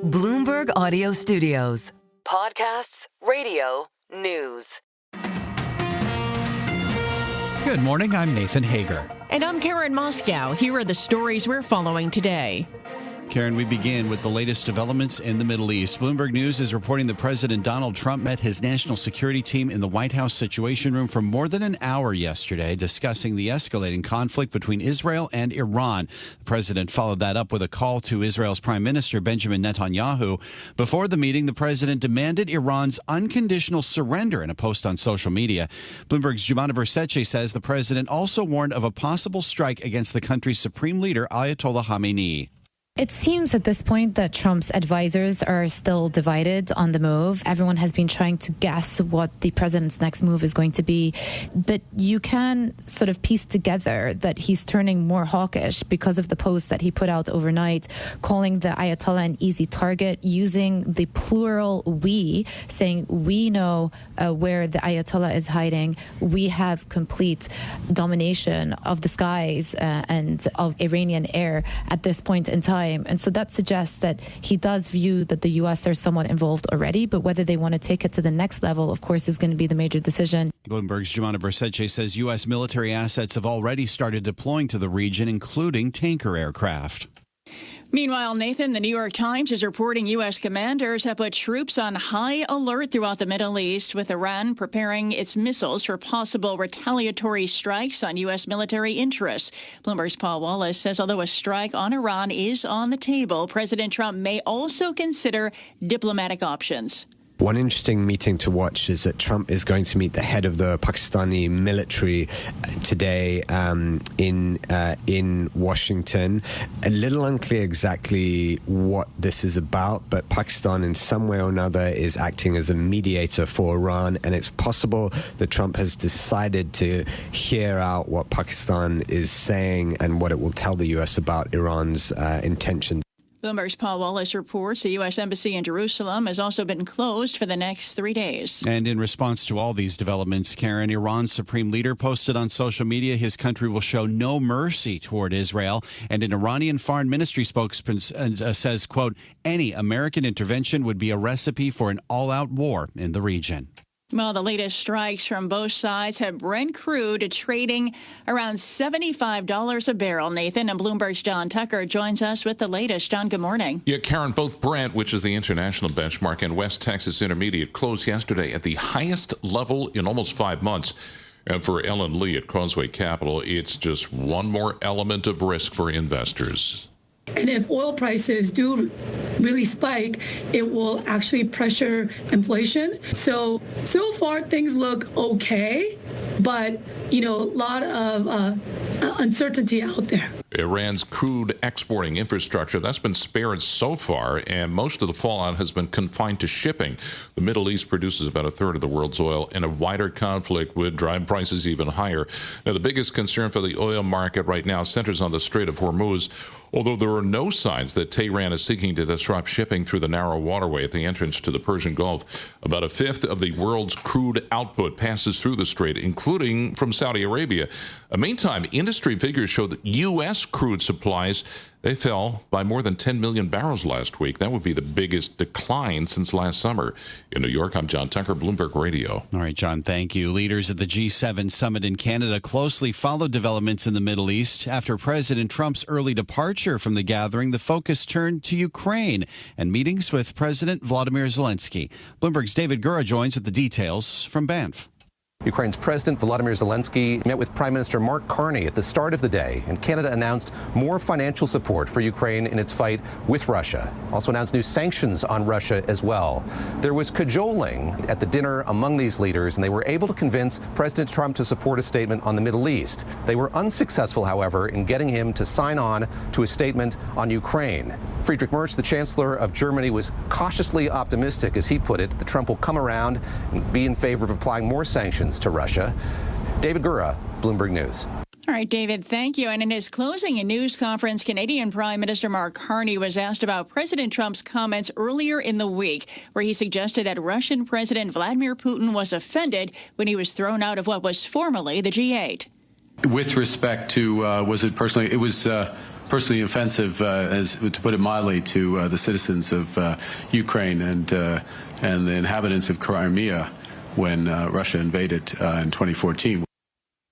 Bloomberg Audio Studios. Podcasts, radio, news. Good morning, I'm Nathan Hager. And I'm Karen Moscow. Here are the stories we're following today. Karen, we begin with the latest developments in the Middle East. Bloomberg News is reporting that President Donald Trump met his national security team in the White House Situation Room for more than an hour yesterday, discussing the escalating conflict between Israel and Iran. The president followed that up with a call to Israel's Prime Minister Benjamin Netanyahu. Before the meeting, the president demanded Iran's unconditional surrender in a post on social media. Bloomberg's Jumana Bersetche says the president also warned of a possible strike against the country's supreme leader, Ayatollah Khamenei. It seems at this point that Trump's advisors are still divided on the move. Everyone has been trying to guess what the president's next move is going to be. But you can sort of piece together that he's turning more hawkish because of the post that he put out overnight, calling the Ayatollah an easy target, using the plural we, saying we know where the Ayatollah is hiding. We have complete domination of the skies and of Iranian air at this point in time. And so that suggests that he does view that the U.S. are somewhat involved already, but whether they want to take it to the next level, of course, is going to be the major decision. Bloomberg's Jumana Bersetche says U.S. military assets have already started deploying to the region, including tanker aircraft. Meanwhile, Nathan, the New York Times is reporting U.S. commanders have put troops on high alert throughout the Middle East, with Iran preparing its missiles for possible retaliatory strikes on U.S. military interests. Bloomberg's Paul Wallace says although a strike on Iran is on the table, President Trump may also consider diplomatic options. One interesting meeting to watch is that Trump is going to meet the head of the Pakistani military today in Washington. A little unclear exactly what this is about, but Pakistan in some way or another is acting as a mediator for Iran, and it's possible that Trump has decided to hear out what Pakistan is saying and what it will tell the U.S. about Iran's intentions. Bloomberg's Paul Wallace reports the U.S. Embassy in Jerusalem has also been closed for the next 3 days. And in response to all these developments, Karen, Iran's supreme leader posted on social media his country will show no mercy toward Israel. And an Iranian foreign ministry spokesman says, quote, any American intervention would be a recipe for an all-out war in the region. Well, the latest strikes from both sides have Brent crude trading around $75 a barrel. Nathan, and Bloomberg's John Tucker joins us with the latest. John, good morning. Yeah, Karen, both Brent, which is the international benchmark, and West Texas Intermediate closed yesterday at the highest level in almost 5 months. And for Ellen Lee at Causeway Capital, it's just one more element of risk for investors. And if oil prices do really spike, it will actually pressure inflation. So far things look okay, but, a lot of uncertainty out there. Iran's crude exporting infrastructure, that's been spared so far, and most of the fallout has been confined to shipping. The Middle East produces about a third of the world's oil, and a wider conflict would drive prices even higher. Now, the biggest concern for the oil market right now centers on the Strait of Hormuz, although there are no signs that Tehran is seeking to disrupt shipping through the narrow waterway at the entrance to the Persian Gulf. About a fifth of the world's crude output passes through the strait, including from Saudi Arabia. Meantime, industry figures show that U.S. crude supplies, they fell by more than 10 million barrels last week. That would be the biggest decline since last summer. In New York, I'm John Tucker, Bloomberg Radio. All right, John, thank you. Leaders at the G7 summit in Canada closely followed developments in the Middle East. After President Trump's early departure from the gathering, the focus turned to Ukraine and meetings with President Vladimir Zelensky. Bloomberg's David Gura joins with the details from Banff. Ukraine's President Volodymyr Zelensky met with Prime Minister Mark Carney at the start of the day, and Canada announced more financial support for Ukraine in its fight with Russia. Also announced new sanctions on Russia as well. There was cajoling at the dinner among these leaders, and they were able to convince President Trump to support a statement on the Middle East. They were unsuccessful, however, in getting him to sign on to a statement on Ukraine. Friedrich Merz, the Chancellor of Germany, was cautiously optimistic, as he put it, that Trump will come around and be in favor of applying more sanctions to Russia. David Gura, Bloomberg News. All right, David, thank you. And in his closing news conference, Canadian Prime Minister Mark Carney was asked about President Trump's comments earlier in the week, where he suggested that Russian President Vladimir Putin was offended when he was thrown out of what was formerly the G8. With respect to, was it personally? It was personally offensive, as to put it mildly, to the citizens of Ukraine and the inhabitants of Crimea when Russia invaded in 2014.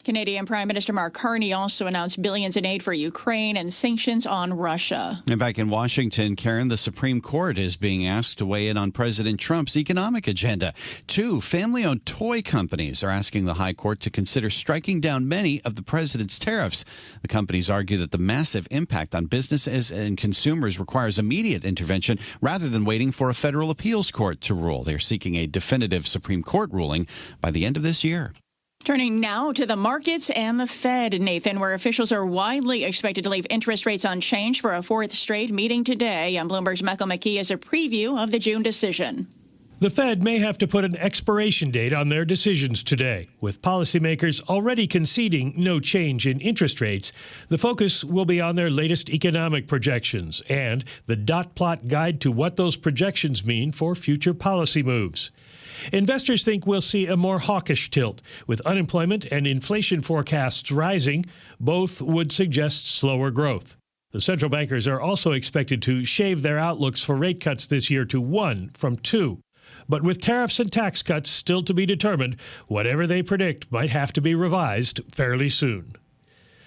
Canadian Prime Minister Mark Carney also announced billions in aid for Ukraine and sanctions on Russia. And back in Washington, Karen, the Supreme Court is being asked to weigh in on President Trump's economic agenda. 2 family-owned toy companies are asking the High Court to consider striking down many of the president's tariffs. The companies argue that the massive impact on businesses and consumers requires immediate intervention rather than waiting for a federal appeals court to rule. They're seeking a definitive Supreme Court ruling by the end of this year. Turning now to the markets and the Fed, Nathan, where officials are widely expected to leave interest rates unchanged for a 4th straight meeting today. On Bloomberg's Michael McKee is a preview of the June decision. The Fed may have to put an expiration date on their decisions today. With policymakers already conceding no change in interest rates, the focus will be on their latest economic projections and the dot plot guide to what those projections mean for future policy moves. Investors think we'll see a more hawkish tilt. With unemployment and inflation forecasts rising, both would suggest slower growth. The central bankers are also expected to shave their outlooks for rate cuts this year to 1 from 2. But with tariffs and tax cuts still to be determined, whatever they predict might have to be revised fairly soon.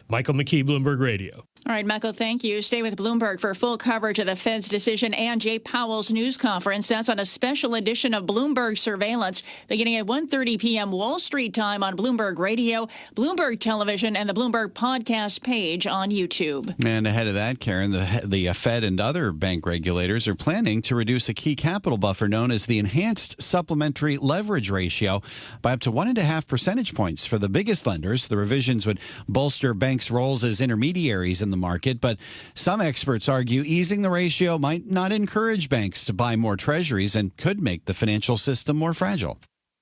Michael McKee, Bloomberg Radio. All right, Michael, thank you. Stay with Bloomberg for full coverage of the Fed's decision and Jay Powell's news conference. That's on a special edition of Bloomberg Surveillance beginning at 1:30 p.m. Wall Street time on Bloomberg Radio, Bloomberg Television, and the Bloomberg Podcast page on YouTube. And ahead of that, Karen, the Fed and other bank regulators are planning to reduce a key capital buffer known as the Enhanced Supplementary Leverage Ratio by up to 1.5 percentage points for the biggest lenders. The revisions would bolster banks' roles as intermediaries in the market, but some experts argue easing the ratio might not encourage banks to buy more treasuries and could make the financial system more fragile.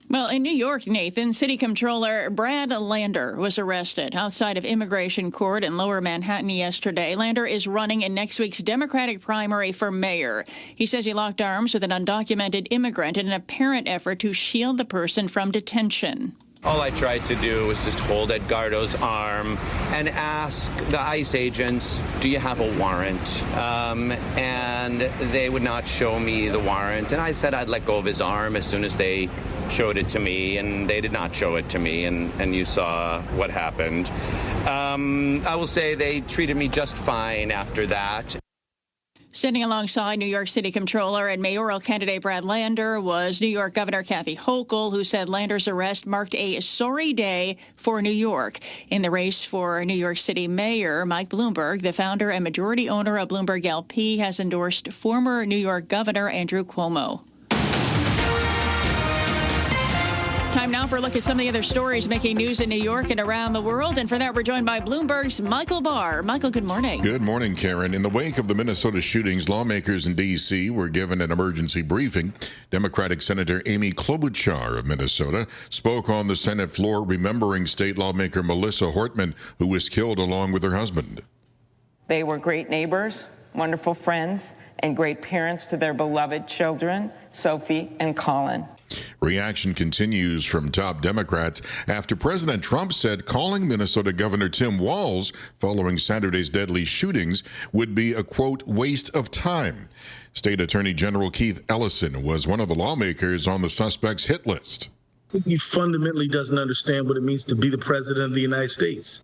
Well, in New York, Nathan, City Comptroller Brad Lander was arrested outside of Immigration Court in Lower Manhattan yesterday. Lander is running in next week's Democratic primary for mayor. He says he locked arms with an undocumented immigrant in an apparent effort to shield the person from detention. All I tried to do was just hold Edgardo's arm and ask the ICE agents, do you have a warrant? And they would not show me the warrant. And I said I'd let go of his arm as soon as they showed it to me, and they did not show it to me, and you saw what happened. I will say they treated me just fine after that. Standing alongside New York City Comptroller and mayoral candidate Brad Lander was New York Governor Kathy Hochul, who said Lander's arrest marked a sorry day for New York. In the race for New York City Mayor, Mike Bloomberg, the founder and majority owner of Bloomberg LP, has endorsed former New York Governor Andrew Cuomo. Time now for a look at some of the other stories making news in New York and around the world. And for that, we're joined by Bloomberg's Michael Barr. Michael, good morning. Good morning, Karen. In the wake of the Minnesota shootings, lawmakers in D.C. were given an emergency briefing. Democratic Senator Amy Klobuchar of Minnesota spoke on the Senate floor, remembering state lawmaker Melissa Hortman, who was killed along with her husband. They were great neighbors, wonderful friends, and great parents to their beloved children, Sophie and Colin. Reaction continues from top Democrats after President Trump said calling Minnesota Governor Tim Walz following Saturday's deadly shootings would be a, quote, waste of time. State Attorney General Keith Ellison was one of the lawmakers on the suspect's hit list. He fundamentally doesn't understand what it means to be the president of the United States.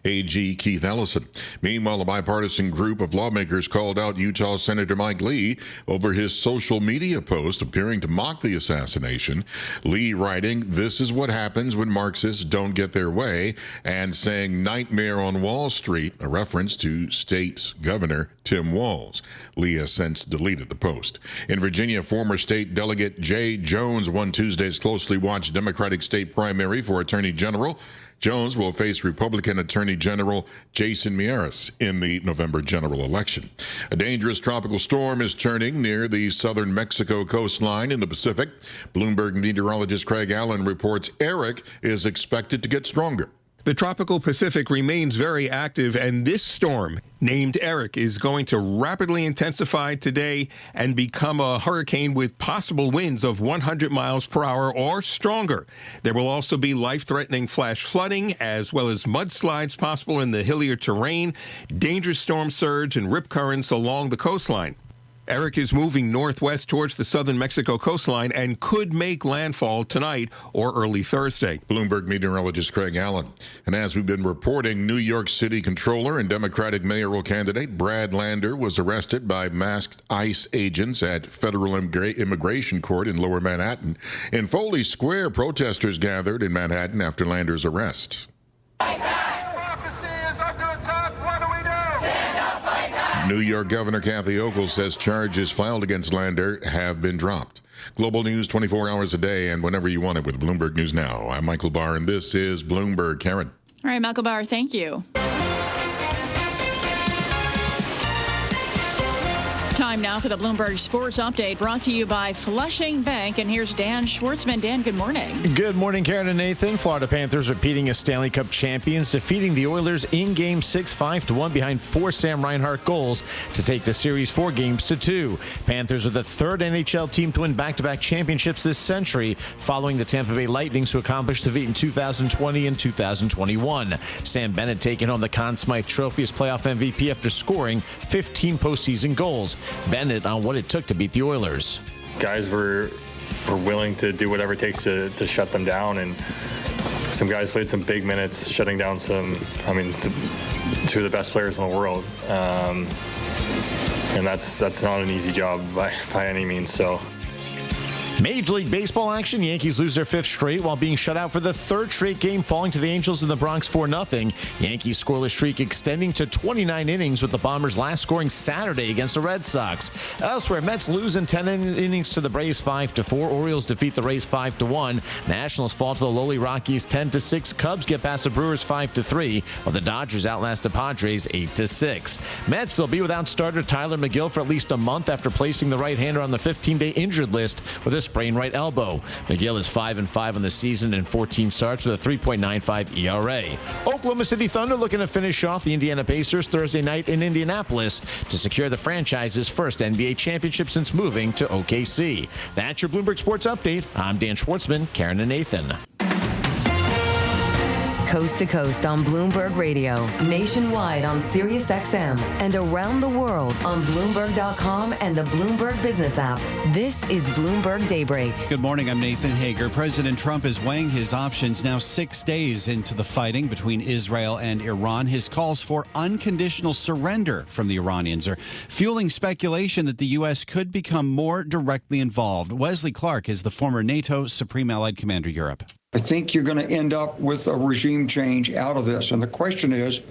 AG Keith Ellison. Meanwhile, a bipartisan group of lawmakers called out Utah Senator Mike Lee over his social media post appearing to mock the assassination. Lee writing, "This is what happens when Marxists don't get their way," and saying "Nightmare on Wall Street," a reference to state Governor Tim Walz. Lee has since deleted the post. In Virginia, former state delegate Jay Jones won Tuesday's closely watched Democratic state primary for Attorney General. Jones will face Republican Attorney General Jason Miyares in the November general election. A dangerous tropical storm is churning near the southern Mexico coastline in the Pacific. Bloomberg meteorologist Craig Allen reports Eric is expected to get stronger. The tropical Pacific remains very active, and this storm, named Eric, is going to rapidly intensify today and become a hurricane with possible winds of 100 miles per hour or stronger. There will also be life-threatening flash flooding, as well as mudslides possible in the hillier terrain, dangerous storm surge, and rip currents along the coastline. Eric is moving northwest towards the southern Mexico coastline and could make landfall tonight or early Thursday. Bloomberg meteorologist Craig Allen. And as we've been reporting, New York City Controller and Democratic mayoral candidate Brad Lander was arrested by masked ICE agents at Federal Immigration Court in Lower Manhattan. In Foley Square, protesters gathered in Manhattan after Lander's arrest. New York Governor Kathy Hochul says charges filed against Lander have been dropped. Global news 24 hours a day and whenever you want it with Bloomberg News Now. I'm Michael Barr, and this is Bloomberg. Karen. All right, Michael Barr, thank you. Time now for the Bloomberg Sports Update, brought to you by Flushing Bank. And here's Dan Schwartzman. Dan, good morning. Good morning, Karen and Nathan. Florida Panthers repeating as Stanley Cup champions, defeating the Oilers in Game 6, 5-1 behind 4 Sam Reinhart goals to take the series 4 games to 2. Panthers are the third NHL team to win back-to-back championships this century, following the Tampa Bay Lightning, who accomplished the feat in 2020 and 2021. Sam Bennett taking home the Conn Smythe Trophy as playoff MVP after scoring 15 postseason goals. Bennett on what it took to beat the Oilers. Guys were willing to do whatever it takes to shut them down, and some guys played some big minutes, shutting down two of the best players in the world. And that's not an easy job by any means. So. Major League Baseball action. Yankees lose their 5th straight while being shut out for the 3rd straight game, falling to the Angels in the Bronx 4-0. Yankees scoreless streak extending to 29 innings, with the Bombers last scoring Saturday against the Red Sox. Elsewhere, Mets lose in 10 innings to the Braves 5-4. Orioles defeat the Rays 5-1. Nationals fall to the lowly Rockies 10-6. Cubs get past the Brewers 5-3, while the Dodgers outlast the Padres 8-6. Mets will be without starter Tyler McGill for at least a month after placing the right-hander on the 15-day injured list with a sprained right elbow. McGill is 5-5 on the season in 14 starts with a 3.95 ERA. Oklahoma City Thunder looking to finish off the Indiana Pacers Thursday night in Indianapolis to secure the franchise's first NBA championship since moving to OKC. That's your Bloomberg Sports Update. I'm Dan Schwartzman, Karen and Nathan. Coast to coast on Bloomberg Radio, nationwide on Sirius XM, and around the world on Bloomberg.com and the Bloomberg Business app. This is Bloomberg Daybreak. Good morning. I'm Nathan Hager. President Trump is weighing his options now 6 days into the fighting between Israel and Iran. His calls for unconditional surrender from the Iranians are fueling speculation that the U.S. could become more directly involved. Wesley Clark is the former NATO Supreme Allied Commander Europe. I think you're going to end up with a regime change out of this. And the question is,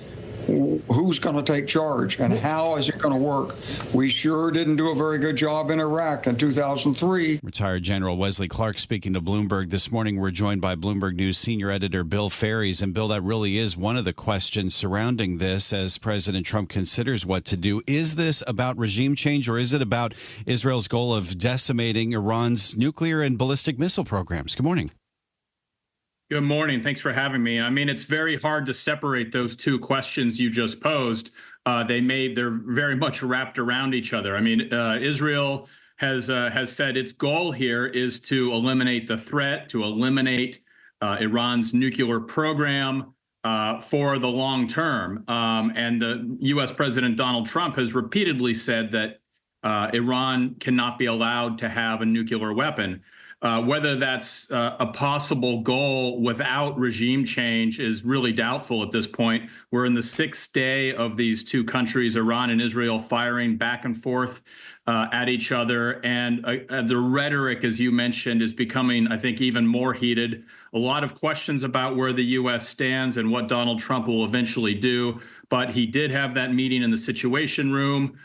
who's going to take charge and how is it going to work? We sure didn't do a very good job in Iraq in 2003. Retired General Wesley Clark speaking to Bloomberg this morning. We're joined by Bloomberg News senior editor Bill Ferries. And Bill, that really is one of the questions surrounding this as President Trump considers what to do. Is this about regime change, or is it about Israel's goal of decimating Iran's nuclear and ballistic missile programs? Good morning. Good morning. Thanks for having me. I mean, it's very hard to separate those two questions you just posed. They're very much wrapped around each other. I mean, Israel has said its goal here is to eliminate the threat, to eliminate Iran's nuclear program for the long term. And the U.S. President Donald Trump has repeatedly said that Iran cannot be allowed to have a nuclear weapon. Whether that's a possible goal without regime change is really doubtful at this point. We're in the 6th day of these two countries, Iran and Israel, firing back and forth at each other. And the rhetoric, as you mentioned, is becoming, I think, even more heated. A lot of questions about where the U.S. stands and what Donald Trump will eventually do. But he did have that meeting in the Situation Room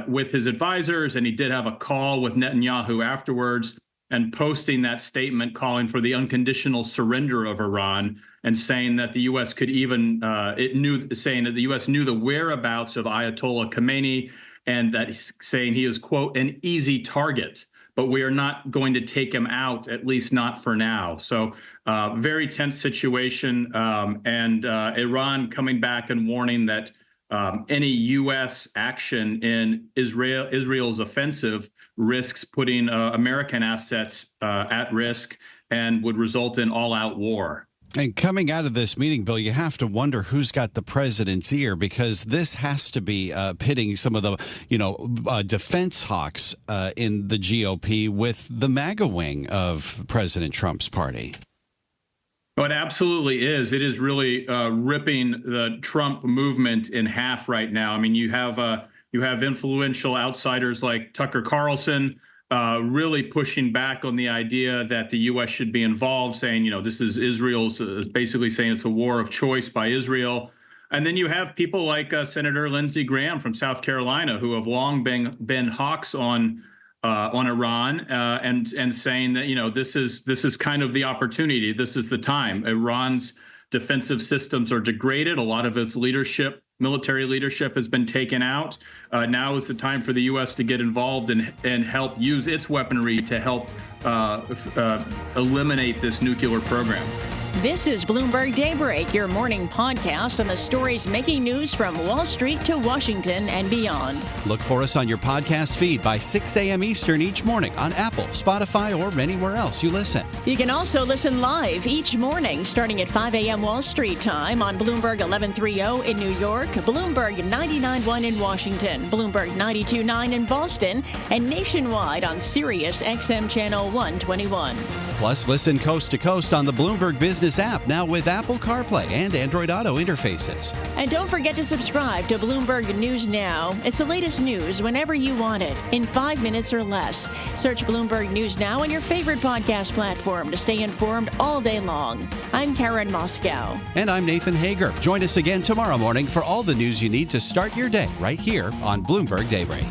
with his advisors, and he did have a call with Netanyahu afterwards, and posting that statement calling for the unconditional surrender of Iran, and saying that the U.S. could even saying that the U.S. knew the whereabouts of Ayatollah Khamenei, and that he's saying he is, quote, an easy target. but we are not going to take him out, at least not for now. So very tense situation. And Iran coming back and warning that any U.S. action in Israel's offensive risks putting American assets at risk and would result in all-out war. And coming out of this meeting, Bill, you have to wonder who's got the president's ear, because this has to be pitting some of the, defense hawks in the GOP with the MAGA wing of President Trump's party. Oh, it absolutely is. It is really ripping the Trump movement in half right now. I mean, you have influential outsiders like Tucker Carlson really pushing back on the idea that the U.S. should be involved, saying, this is Israel's, basically saying it's a war of choice by Israel. And then you have people like Senator Lindsey Graham from South Carolina, who have long been hawks on Iran and saying that, this is kind of the opportunity. This is the time. Iran's defensive systems are degraded. A lot of its military leadership has been taken out. Now is the time for the U.S. to get involved and help use its weaponry to help eliminate this nuclear program. This is Bloomberg Daybreak, your morning podcast on the stories making news from Wall Street to Washington and beyond. Look for us on your podcast feed by 6 a.m. Eastern each morning on Apple, Spotify, or anywhere else you listen. You can also listen live each morning starting at 5 a.m. Wall Street time on Bloomberg 1130 in New York, Bloomberg 99.1 in Washington, Bloomberg 92.9 in Boston, and nationwide on Sirius XM Channel 121. Plus, listen coast to coast on the Bloomberg Business app, now with Apple CarPlay and Android Auto interfaces. And don't forget to subscribe to Bloomberg News Now. It's the latest news whenever you want it, in 5 minutes or less. Search Bloomberg News Now on your favorite podcast platform to stay informed all day long. I'm Karen Moscow. And I'm Nathan Hager. Join us again tomorrow morning for all the news you need to start your day right here on Bloomberg Daybreak.